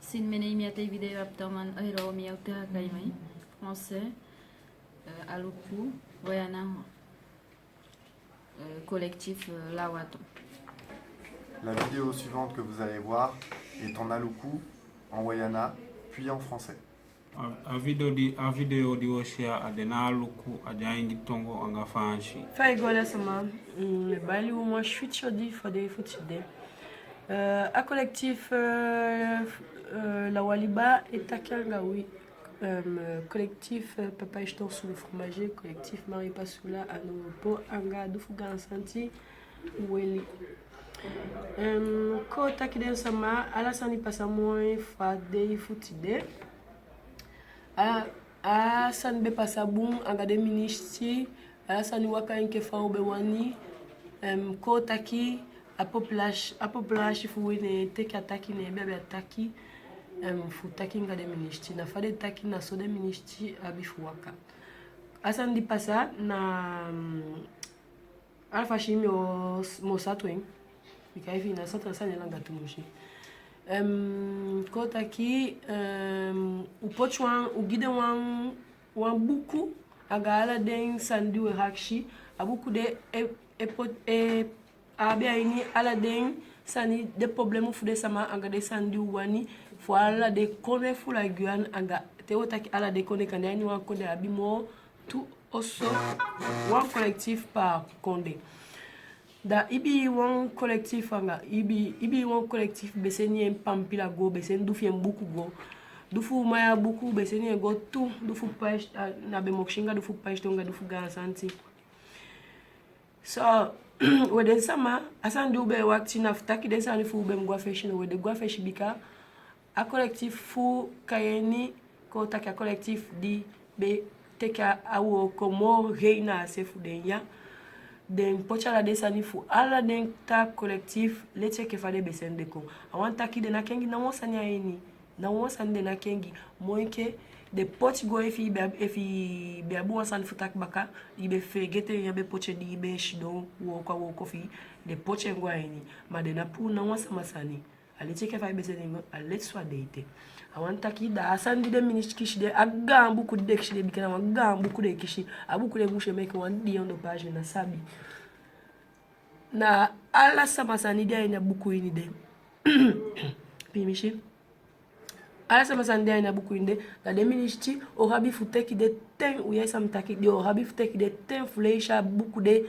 Sin mene imiate video abdomen euro mi auta kaimai français aluku wayana collectif Lawaton. La vidéo suivante que vous allez voir est en aluku, en wayana, puis en français. A video di oshia adena aluku ajaingi tongo anga fanshi. Fai gola sama bali ou moi chute di fode futide. A collectif la Waliba et Takanga oui. Collectif Papa Eston sous le fromager, collectif Marie Passoula à Novopo, Anga Doufugan Santi, Weli. Ko takiden sama alasani pasamoy fade futide. A san be pasabun anga de ministri alasani waka inke fa obewani ko taki a population fuwene teki ataki ne bebe ataki futaki nga de ministri na fade taki na so de ministri abifuwaka asan di pasa na alfa shimi mo satwen ikaifi na satra sanya langa tumushi kota ki upochwan ugide wan buku agala den sandi we hakshi abuku de abe aini ala den sani de problème fu de sama anga de sandi wani fo ala de kone fu la guan anga te otaki ala de kone kan yani wan kone abimo tout oso wan collectif par konde da ibi wan collectif anga ibi wan collectif beseni pampila go besen du fiem buku go du fu maya buku beseni go tout du fu page na be mokshinga du fu page tonga du fu ga santi so weden sama asan du be wakti na futaki de sani fu be mgwa fashion wede gwa fashion bika a collectif fu kayeni ko taka collectif di be teka awo komo reina se fu de ya den pochala de sani fu ala den ta collectif leche ke fade besende ko awanta ki de na kengi na wosani ayini na wosani de na kengi moike de poch go efi be abu wasan futak baka ibe fe gete yabe poche di be shido wo kwa fi de poche ngo ayini ma de na pu na wasa masani aleche ke fade besende ngo alet swa deite awanta ki da asandi de ministre kishi de aga buku de kishi de bikana aga buku de kishi abuku de mushe meke wan di on page na sabi na ala sama sani de ina buku ini de pimishi ala sama sani de ina buku inde da de ministre o habi futeki de ten u yesa mtaki de o habi futeki de ten fleisha buku de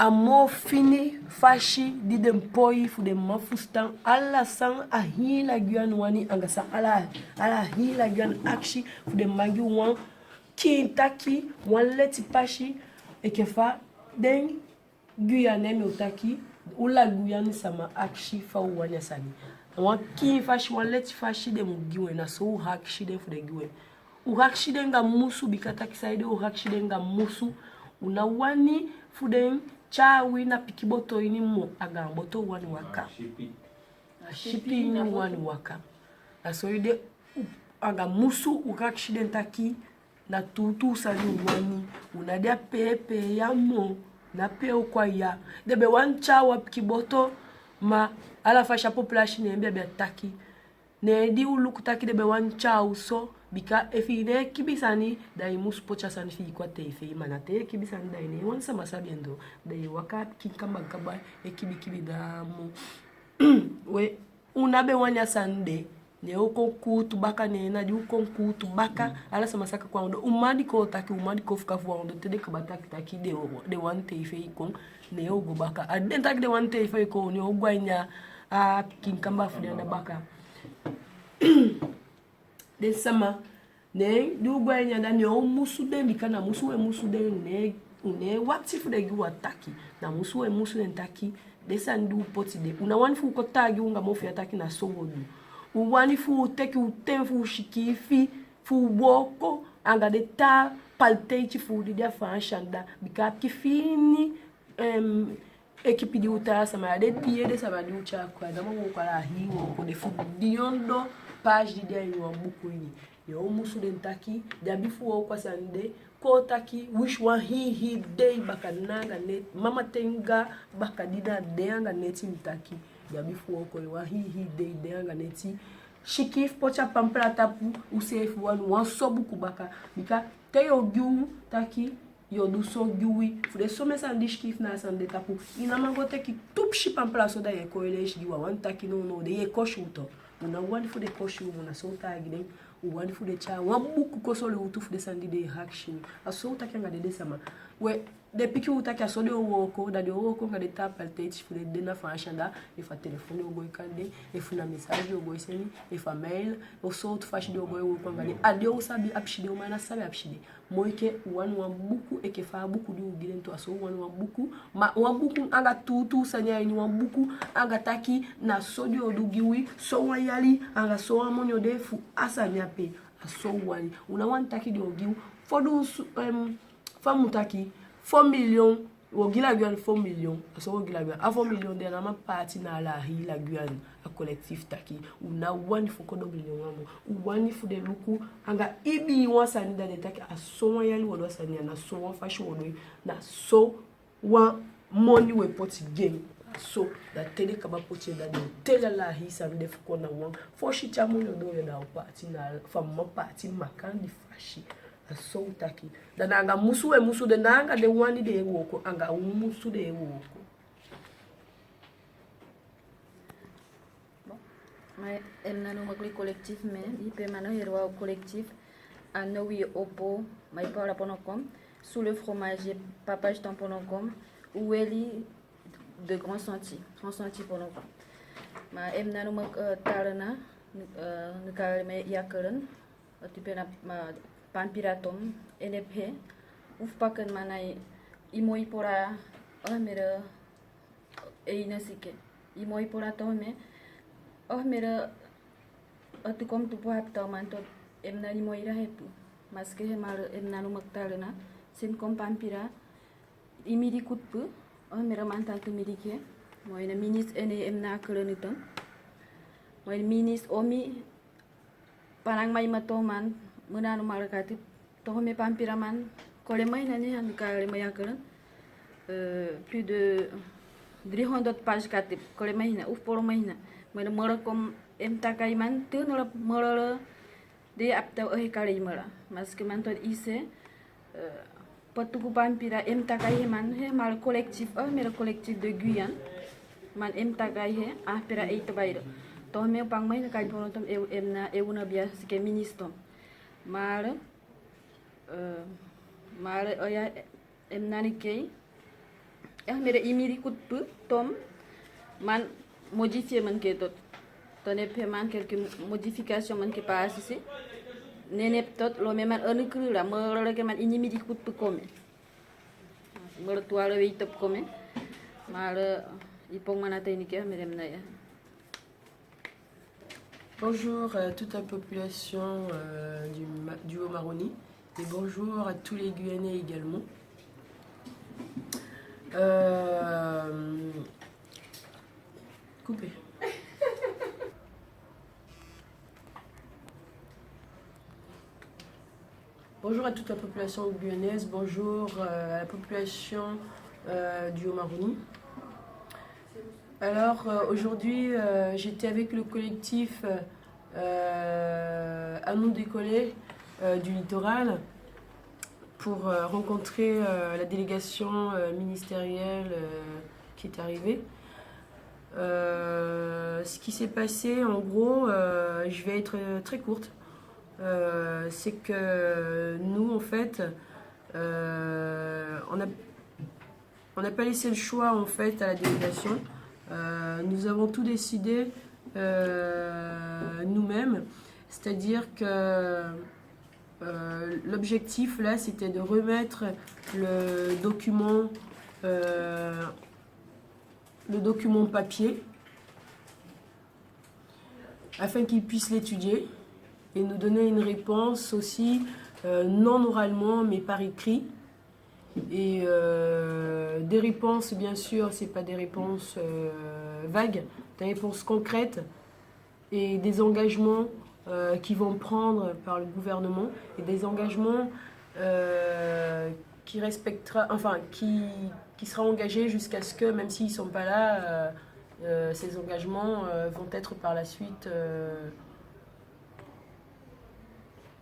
amo fini fashi di dem poi fu dem mafustan alla san a hila gyan wani anga san ala hila gyan akshi fu dem magi wan kintaki wan leti pashi ekefa den guyane me utaki ula guyani sama akshi fa wani sani wan kin fashi wan leti fashi dem giwe na so hakshi dem fu de giwe u hakshi dem ga musu bikata kisaide u hakshi dem ga musu una wani fu dem chawi na pikiboto ini mo agamboto wani waka shipi ini wani waka asoide aga musu ukakshidenta ki na tutu sani wani unadia pepe ya mo na peo kwa ya debe wancha wa pikiboto ma ala fasha population embe be ataki ne di ulukutaki debe wancha uso bika efine kibisani dai musu pocha sani fi kwa tefe manate kibisani dai ne wansa masabiendo dai waka kinkamba kaba kibi da mu we unabe wanya sande ne uko tubaka ne na di uko tubaka ala sama saka kwa ndo umadi ko taki umadi ko fuka fu ndo tede ka bataki taki de wan tefe iko ne ogo baka aden taki de wan tefe iko ne ogwanya a kinkamba fu de baka de sama ne du gwanya na ne o musu de bikana musu we musu de ne wati fu de giwa taki na musu we musu de taki de sandu poti de una wani fu ko tagi unga mo fi ataki na sowodu u wani fu teki u tenfu shikifi fu woko anga de ta palteiti fu di dia fanshanda bika kifini ekipi di uta sama de pie de sama di ucha kwa dama wo kwa la hiwo ko de fu diondo page di dia yo buku ni yo musu de taki da bifu kwa sande ko taki wish one he day bakananga net mama tenga bakadida de anga neti mtaki da bifu ko wa he day de anga neti shikif pocha pampla tapu usefu wan sobu kubaka bika te yo giu taki yo du so giui fude so mesa ndishkif na san de tapu ina mangote ki tupshi pampla so da ye ko ele giwa wan taki no de ye koshuto una wani fude koshu una so tagide wani fude cha wan buku ko so le utu fude sandi de hakshin aso taki nga de sama we depuis que vous avez cassé le woko, dans le woko, quand vous avez appelé, vous avez donné un chanda, il faut téléphoner au goy kande, il faut un message au goy seni, il faut mail, au sort fashi de goy woko ngani. Adio usabi abshide, umana sabi abshide. Moi que wan beaucoup et que fa beaucoup de ugilen to aso wan beaucoup, ma wan beaucoup anga tout sanya ni wan beaucoup anga taki na sodi odugiwi, so wayali anga so amonyo de fu asanya pe aso wani. Una wan taki de ogiu, fodu famu taki 4 millions au gila guan 4 millions aso au gila guan a 4 millions de na ma parti na la hi la guan a collectif taki una wani foko do million wamo wani fu de luku anga ibi wa sani da de taki aso wa yali wodo sani na so wa fashi wodo na so wa money we poti game so da tele kaba poti da de tele la hi sa de foko na wan fo shi cha mo do ya da parti na fam parti makandi fashi aso taki dan anga musu de nanga de wani de woko anga musu de woko mais elle n'a pas le collectif mais il peut maintenant y avoir collectif à Noui Opo mais pas la Ponocom sous le fromage papage tamponocom ou Eli de grand sentier Ponocom mais elle n'a pas talana ne calme yakeren tu peux na Pampiratom, NP, Ufpakan Manai, Imoipora, Omera, Einasike, Imoipora Tome, Omera, tu come to Poaptomanto, Emnani Moira Hepu, Maske Mar Emnano Mactalana, Sin com Pampira, Imidi Kutpu, Omera Mantanto Midike, Moina Minis Ene Emna Coloniton, Moin Minis Omi, Parang Maimatoman, Muna no marakati tohome pampiraman kolemai nani han kalemai akaran plus de 300 pages katip kolemai na uf poromai na mena marakom em takaiman tu no mara de apta ohe kali mara maske man to ise patuku pampira em takai man he mal collectif mera collectif de Guyane man em takai he apera eito bairo tohome pangmai na kai porotom emna euna bia sike ministom maar oya em nani kay mere imiri kutpu tom man modifier man ke tot tone pe man quelques modifications man ke pas ici nene tot lo me man anu krula mo ke man inimiri kutpu come mo toile wi top come maar ipong manata ni ke mere mnaya. Bonjour à toute la population du Haut-Maroni et bonjour à tous les Guyanais également. Coupé. Bonjour à toute la population guyanaise, bonjour à la population du Haut-Maroni. Alors aujourd'hui j'étais avec le collectif à nous décoller du littoral pour rencontrer la délégation ministérielle qui est arrivée. Ce qui s'est passé en gros, je vais être très courte, c'est que nous en fait on n'a pas laissé le choix en fait à la délégation. Nous avons tout décidé nous-mêmes, c'est-à-dire que l'objectif là c'était de remettre le document papier afin qu'ils puissent l'étudier et nous donner une réponse aussi non oralement mais par écrit. Et des réponses, bien sûr, c'est pas des réponses vagues, des réponses concrètes et des engagements qui vont prendre par le gouvernement et des engagements qui respectera, enfin qui sera engagé jusqu'à ce que, même s'ils sont pas là, ces engagements vont être par la suite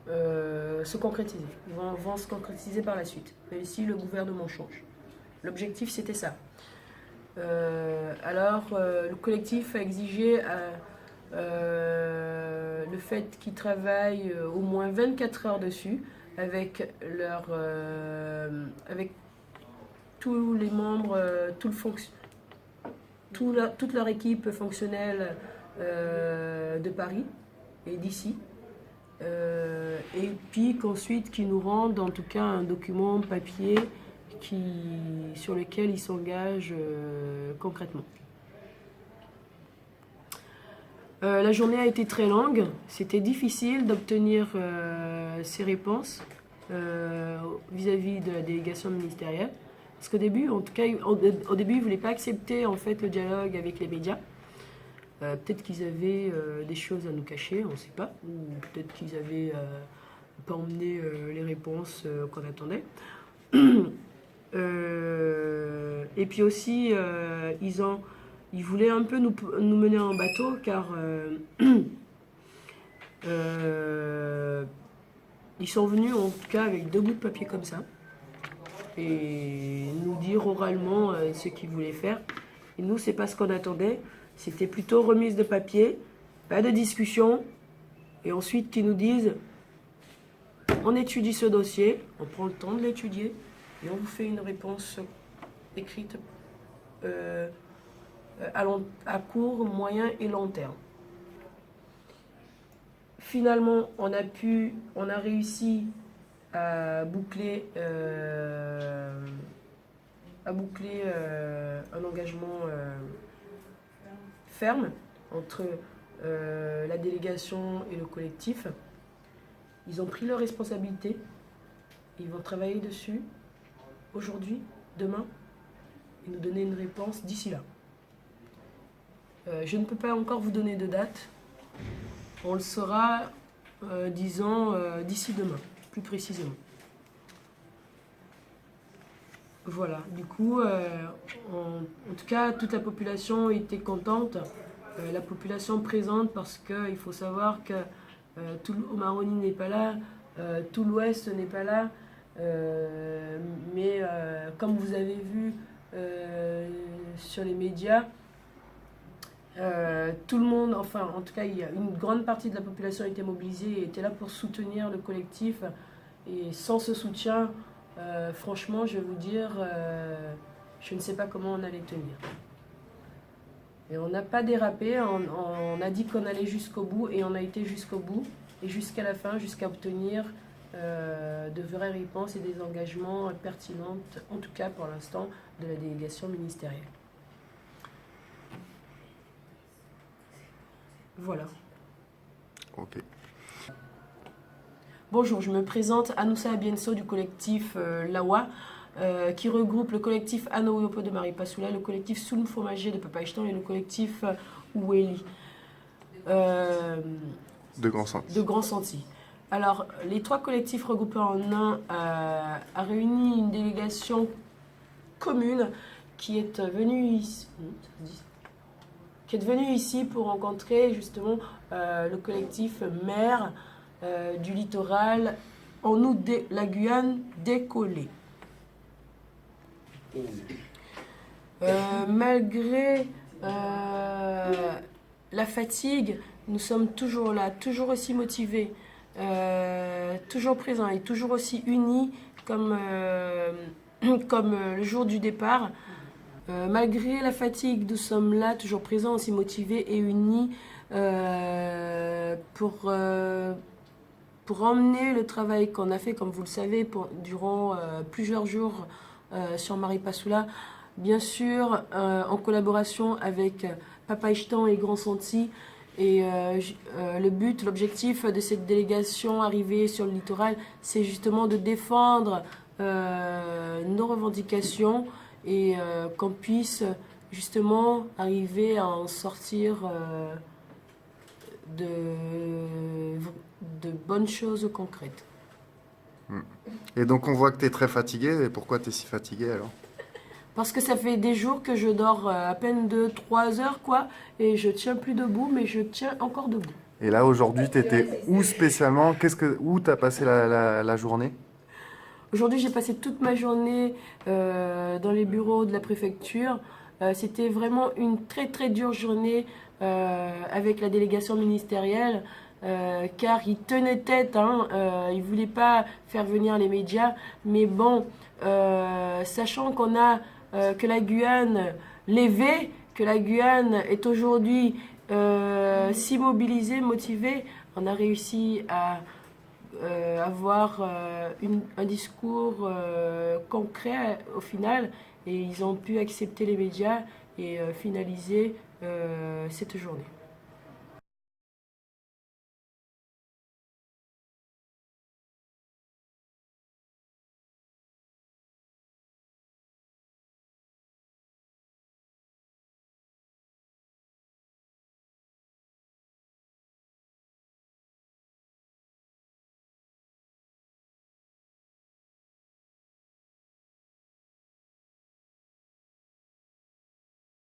se concrétiser. Ils vont se concrétiser par la suite, même si le gouvernement change. L'objectif, c'était ça. Le collectif a exigé le fait qu'ils travaillent au moins 24 heures dessus avec tous les membres, toute leur équipe fonctionnelle de Paris et d'ici. Et puis qu'ensuite qu'ils nous rendent en tout cas un document papier sur lequel ils s'engagent concrètement. La journée a été très longue, c'était difficile d'obtenir ces réponses vis-à-vis de la délégation ministérielle. Parce qu'au début, en tout cas, au début, ils ne voulaient pas accepter en fait le dialogue avec les médias. Peut-être qu'ils avaient des choses à nous cacher, on ne sait pas. Ou peut-être qu'ils n'avaient pas emmené les réponses qu'on attendait. Et puis aussi, ils voulaient un peu nous mener en bateau car ils sont venus en tout cas avec 2 bouts de papier comme ça et nous dire oralement ce qu'ils voulaient faire. Et nous, c'est pas ce qu'on attendait. C'était plutôt remise de papier, pas de discussion, et ensuite qu'ils nous disent on étudie ce dossier, on prend le temps de l'étudier et on vous fait une réponse écrite à court, moyen et long terme. Finalement, on a réussi à boucler un engagement ferme entre la délégation et le collectif. Ils ont pris leurs responsabilités, ils vont travailler dessus aujourd'hui, demain, et nous donner une réponse d'ici là. Je ne peux pas encore vous donner de date, on le saura, disons, d'ici demain, plus précisément. Voilà, du coup, en tout cas, toute la population était contente, la population présente, parce qu'il faut savoir que tout l'Omaroni n'est pas là, tout l'Ouest n'est pas là, mais comme vous avez vu sur les médias, tout le monde, enfin en tout cas une grande partie de la population était mobilisée et était là pour soutenir le collectif, et sans ce soutien, franchement, je vais vous dire, je ne sais pas comment on allait tenir. Et on n'a pas dérapé, on a dit qu'on allait jusqu'au bout, et on a été jusqu'au bout, et jusqu'à la fin, jusqu'à obtenir de vraies réponses et des engagements pertinents, en tout cas pour l'instant, de la délégation ministérielle. Voilà. Ok. Bonjour, je me présente, Anoussa Abienso du collectif Lawa, qui regroupe le collectif Anoyopo de Maripasoula, le collectif Soum Fromager de Papa Ishtan et le collectif Oueli de Grand Senti. De Grand Senti. Alors, les 3 collectifs regroupés en un a réuni une délégation commune qui est venue ici pour rencontrer justement le collectif maire du littoral en août de la Guyane décollée. Malgré la fatigue, nous sommes toujours là, toujours aussi motivés, toujours présents et toujours aussi unis comme le jour du départ. Malgré la fatigue, nous sommes là, toujours présents, aussi motivés et unis pour emmener le travail qu'on a fait, comme vous le savez, durant plusieurs jours sur Maripasoula, bien sûr en collaboration avec Papa Ishtan et Grand Senti. Et l'objectif de cette délégation arrivée sur le littoral, c'est justement de défendre nos revendications et qu'on puisse justement arriver à en sortir de bonnes choses concrètes. Et donc on voit que tu es très fatigué. Et pourquoi tu es si fatigué alors? Parce que ça fait des jours que je dors à peine 2-3 heures, quoi, et je tiens plus debout, mais je tiens encore debout. Et là, aujourd'hui, tu étais où spécialement? Où tu as passé la journée? Aujourd'hui, j'ai passé toute ma journée dans les bureaux de la préfecture. C'était vraiment une très très dure journée avec la délégation ministérielle car ils tenaient tête, hein, ils ne voulaient pas faire venir les médias. Mais bon, sachant que la Guyane levée, que la Guyane est aujourd'hui si mobilisée, motivée, on a réussi à avoir un discours concret au final et ils ont pu accepter les médias et finaliser cette journée.